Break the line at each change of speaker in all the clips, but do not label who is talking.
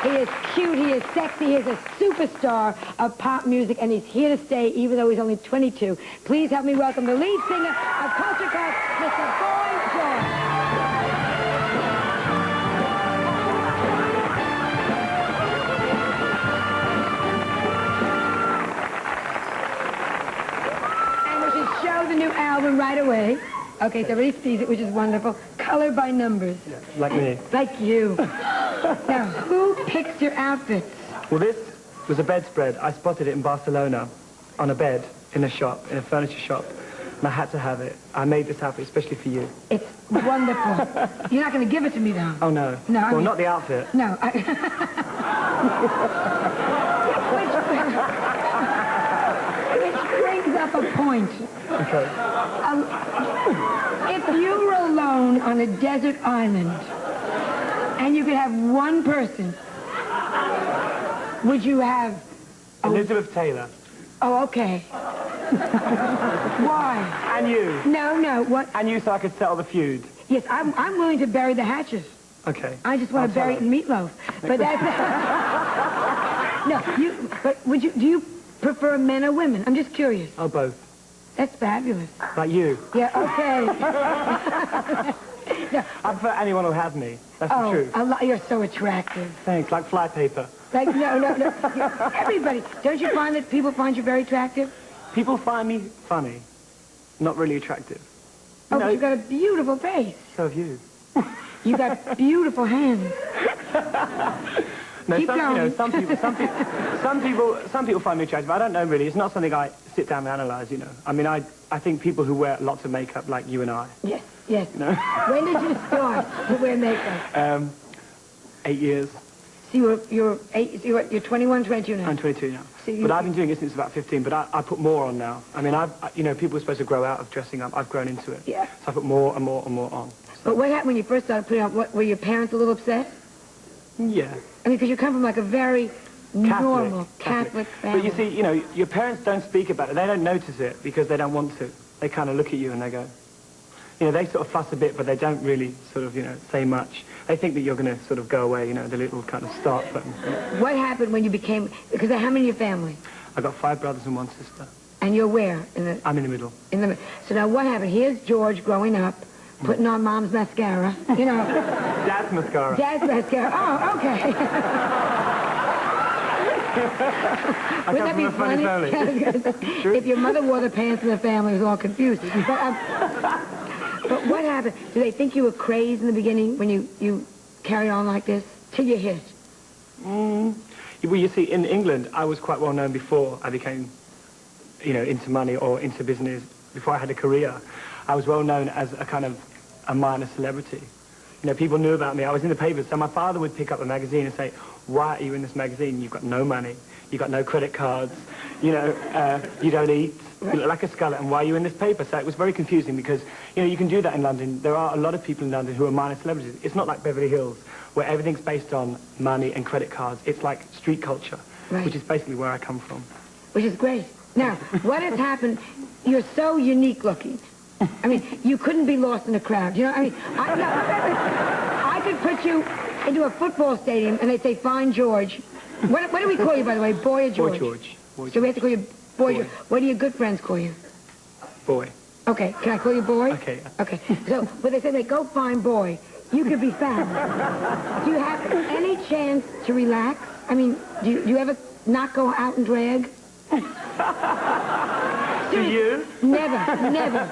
He is cute, he is sexy, he is a superstar of pop music, and he's here to stay even though he's only 22. Please help me welcome the lead singer of Culture Club, Mr. Boy George. And we should show the new album right away. Okay, so everybody sees it, which is wonderful. Color by numbers.
Yeah, like me.
Like you. Now, who picks your outfits?
Well, this was a bedspread. I spotted it in Barcelona on a bed in a shop, in a furniture shop, and I had to have it. I made this outfit especially for you.
It's wonderful. You're not going to give it to me, though.
Oh, no.
No,
well, not the outfit.
No. Which brings up a point.
Okay.
If you were alone on a desert island, and you could have one person, would you have...
Elizabeth Taylor.
Oh, okay. Why?
And you.
No, what?
And you, so I could settle the feud.
Yes, I'm willing to bury the hatches.
Okay.
I just want to bury it in meatloaf. But that's... No, but do you prefer men or women? I'm just curious.
Oh, both.
That's fabulous.
Like you.
Yeah, okay.
No. I prefer anyone who'll have me. That's the truth.
You're so attractive.
Thanks, like flypaper.
Like, no. Everybody. Don't you find that people find you very attractive?
People find me funny, not really attractive.
Oh, but you've got a beautiful face.
So have you.
You've got beautiful hands.
No,
Keep going.
You know, some people find me attractive. I don't know really. It's not something I sit down and analyze. You know. I mean, I think people who wear lots of makeup, like you and I.
Yes.
You know?
When did you start to wear makeup?
8 years.
So you're 21, 22 now.
I'm 22 now. But I've been doing it since about 15. But I put more on now. I mean, people are supposed to grow out of dressing up. I've grown into it.
Yeah.
So I put more and more and more on. So.
But what happened when you first started putting on? Were your parents a little upset?
Yeah.
I mean, because you come from like a very normal Catholic family.
But you see, you know, your parents don't speak about it. They don't notice it because they don't want to. They kind of look at you and they go, you know, they sort of fuss a bit, but they don't really sort of, you know, say much. They think that you're going to sort of go away, you know, the little kind of start button.
What happened when you became, because how many in your family?
I got 5 brothers and 1 sister.
And you're where?
I'm in the middle.
So now what happened? Here's George growing up, putting on mom's mascara, you know.
Dad's mascara.
Dad's mascara. Oh, okay. Wouldn't that be funny? If your mother wore the pants in the family, it was all confused. But what happened? Do they think you were crazed in the beginning when you carried on like this? Till you hit?
Well, you see, in England, I was quite well known before I became, you know, into money or into business. Before I had a career, I was well known as a kind of a minor celebrity. You know, people knew about me. I was in the papers, so my father would pick up a magazine and say, "Why are you in this magazine? You've got no money. You've got no credit cards. You know, you don't eat. You look like a skeleton. Why are you in this paper?" So it was very confusing because, you know, you can do that in London. There are a lot of people in London who are minor celebrities. It's not like Beverly Hills, where everything's based on money and credit cards. It's like street culture, which is basically where I come from.
Which is great. Now, what has happened? You're so unique looking. I mean, you couldn't be lost in a crowd. You know, I mean, I could put you into a football stadium and they'd say, "Fine George." What do we call you, by the way? Boy or George?
Boy George.
So we have to call you Boy George. What do your good friends call you?
Boy.
Okay, can I call you Boy?
Okay.
Okay, so when they say, "Go find Boy," you could be found. Do you have any chance to relax? I mean, do you ever not go out and drag?
Do you?
Never.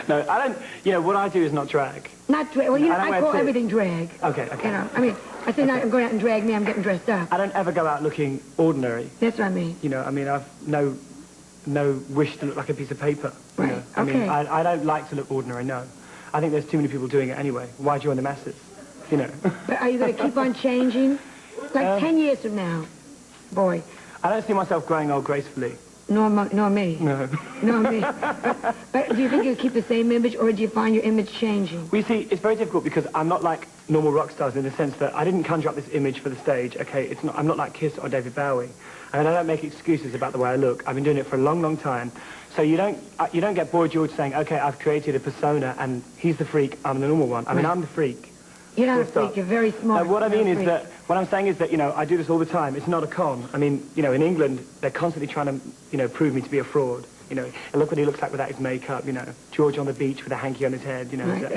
No, I don't. You know, what I do is not drag.
Not drag. Well, you know, I call everything drag.
Okay.
You know, I mean, I say, I'm going out and drag me, I'm getting dressed up.
I don't ever go out looking ordinary.
That's what I mean.
You know, I mean, I've no wish to look like a piece of paper.
Right,
You know? I mean, I don't like to look ordinary, no. I think there's too many people doing it anyway. Why join the masses? You know.
But are you going to keep on changing? Like 10 years from now, Boy.
I don't see myself growing old gracefully.
Nor me.
No.
Nor me. But do you think you'll keep the same image, or do you find your image changing?
Well, you see, it's very difficult because I'm not like normal rock stars in the sense that I didn't conjure up this image for the stage, okay? I'm not like Kiss or David Bowie. And I don't make excuses about the way I look. I've been doing it for a long, long time. So you don't get Boy George saying, "Okay, I've created a persona and he's the freak, I'm the normal one." I mean, I'm the freak.
You're not a
Full stop.
freak. You're very smart.
What I
You're
mean
not a
is
freak.
that, what I'm saying is that, you know, I do this all the time. It's not a con. I mean, you know, in England, they're constantly trying to, you know, prove me to be a fraud. You know, and look what he looks like without his makeup, you know. George on the beach with a hanky on his head, you know.
Right.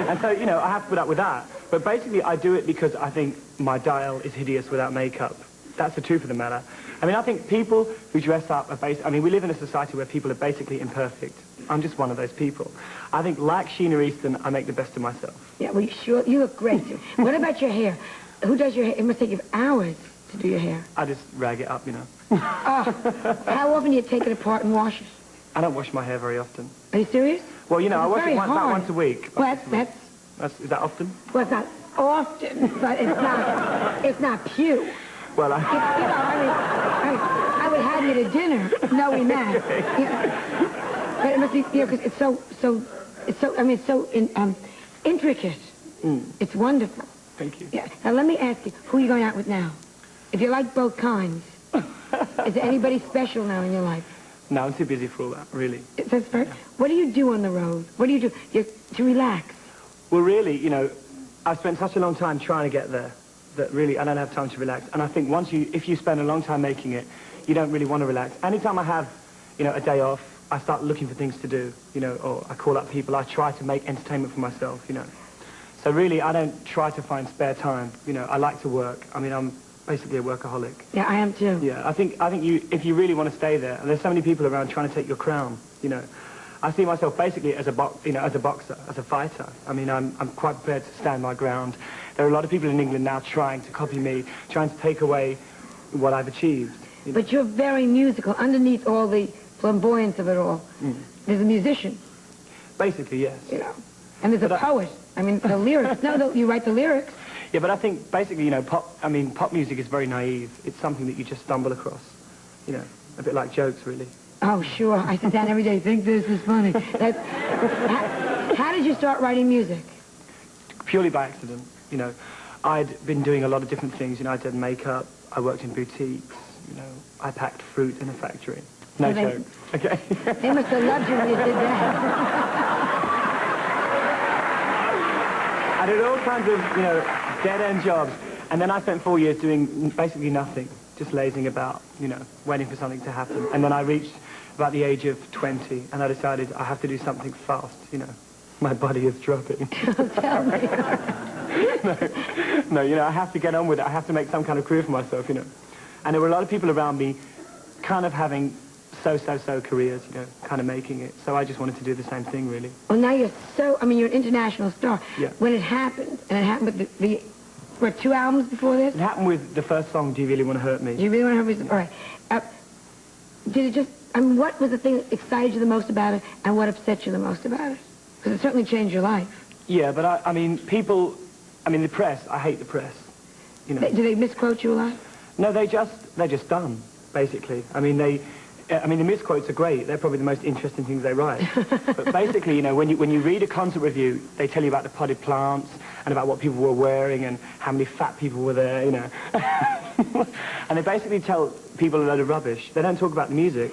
And so, you know, I have to put up with that. But basically, I do it because I think my dial is hideous without makeup. That's the truth of the matter. I mean, I think people who dress up are I mean, we live in a society where people are basically imperfect. I'm just one of those people. I think, like Sheena Easton, I make the best of myself.
Yeah, well, you look great, too. What about your hair? Who does your hair? It must take you hours to do your hair.
I just rag it up, you know.
How often do you take it apart and wash it?
I don't wash my hair very often.
Are you serious?
Well, you know, I
It's
wash it
very
about
hard.
once a week.
Well,
Is that often?
well, it's not often, but it's not pew.
Well,
You know, I would have you to dinner knowing that. You know. But it must be, you know, because it's so, I mean, it's so intricate. It's wonderful.
Thank you.
Yeah. Now, let me ask you, who are you going out with now? If you like both kinds, is there anybody special now in your life?
No, I'm too busy for all that, really.
That's fair. What do you do on the road? What do you do to relax?
Well, really, you know, I've spent such a long time trying to get there that really I don't have time to relax. And I think if you spend a long time making it, you don't really want to relax. Anytime I have, you know, a day off, I start looking for things to do, you know, or I call up people. I try to make entertainment for myself, you know. So really, I don't try to find spare time. You know, I like to work. I mean, I'm basically a workaholic.
Yeah, I am too.
Yeah, I think if you really want to stay there, and there's so many people around trying to take your crown, you know, I see myself basically as a boxer, as a fighter. I mean, I'm quite prepared to stand my ground. There are a lot of people in England now trying to copy me, trying to take away what I've achieved. You know?
But you're very musical. Underneath all the flamboyance of it all, there's a musician.
Basically, yes.
You know, and there's a poet. I mean, the lyrics. No, you write the lyrics.
Yeah, but I think basically, you know, pop music is very naive. It's something that you just stumble across. You know, a bit like jokes, really.
Oh, sure. I sit down every day, think this is funny. How did you start writing music?
Purely by accident, you know. I'd been doing a lot of different things. You know, I did makeup, I worked in boutiques, you know, I packed fruit in a factory. No joke. Okay.
They must have loved you when you did that.
I did all kinds of, you know, dead-end jobs. And then I spent 4 years doing basically nothing, just lazing about, you know, waiting for something to happen. And then I reached about the age of 20, and I decided I have to do something fast, you know. My body is dropping.
Tell me.
No, you know, I have to get on with it. I have to make some kind of career for myself, you know. And there were a lot of people around me kind of having so careers, you know, kind of making it. So I just wanted to do the same thing, really.
Well, now you're you're an international star.
Yeah.
When it happened, and it happened with were 2 albums before this?
It happened with the first song, Do You Really Want to Hurt Me?
Do you really want to have all right. Did it just, I mean, what was the thing that excited you the most about it, and what upset you the most about it? Because it certainly changed your life.
Yeah, but I mean, the press, I hate the press, you know.
Do they misquote you a lot?
No, they're just dumb, basically. I mean, the misquotes are great. They're probably the most interesting things they write. But basically, you know, when you read a concert review, they tell you about the potted plants and about what people were wearing and how many fat people were there, you know. And they basically tell people a load of rubbish. They don't talk about the music.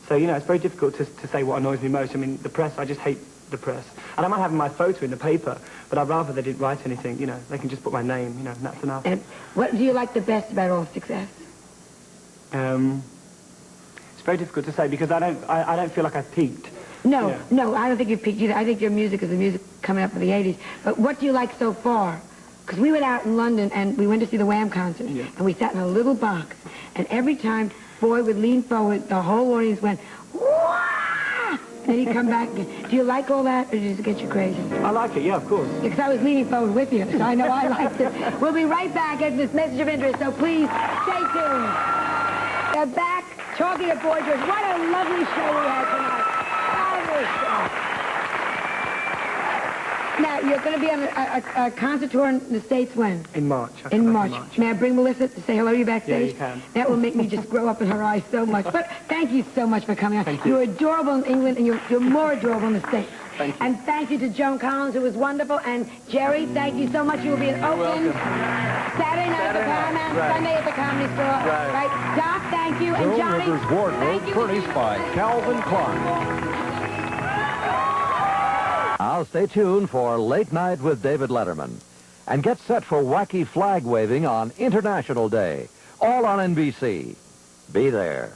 So, you know, it's very difficult to say what annoys me most. I mean, the press, I just hate the press. And I might have my photo in the paper, but I'd rather they didn't write anything, you know. They can just put my name, you know, and that's enough.
And what do you like the best about all success?
It's very difficult to say because I don't feel like I've peaked.
No,
Yeah.
no, I don't think you've peaked either. I think your music is the music coming up in the 80s. But what do you like so far? Because we went out in London and we went to see the Wham concert,
Yeah.
and we sat in a little box, and every time Boy would lean forward, the whole audience went, "Wah!" And then he'd come back again. Do you like all that, or does it get you crazy?
I like it, yeah, of course.
Because I was leaning forward with you, so I know I liked it. We'll be right back after this message of interest, so please stay tuned. They're back talking to Boy George. What a lovely show we had tonight. Fabulous show. Now, you're going to be on a concert tour in the States when?
In March.
In March. May I bring Melissa to say hello to you backstage?
Yeah, you can.
That will make me just grow up in her eyes so much. But thank you so much for coming out.
Thank you.
You're adorable in England, and you're more adorable in the States.
Thank you.
And thank you to Joan Collins, who was wonderful. And Jerry, thank you so much. You will be in Oakland Saturday night at the Paramount,
right.
Sunday at the Comedy Store.
Right.
Doc, thank you. And
Joan
Johnny,
Rivers Wardrobe,
thank you.
furnished by Calvin Klein. Now stay tuned for Late Night with David Letterman. And get set for wacky flag waving on International Day. All on NBC. Be there.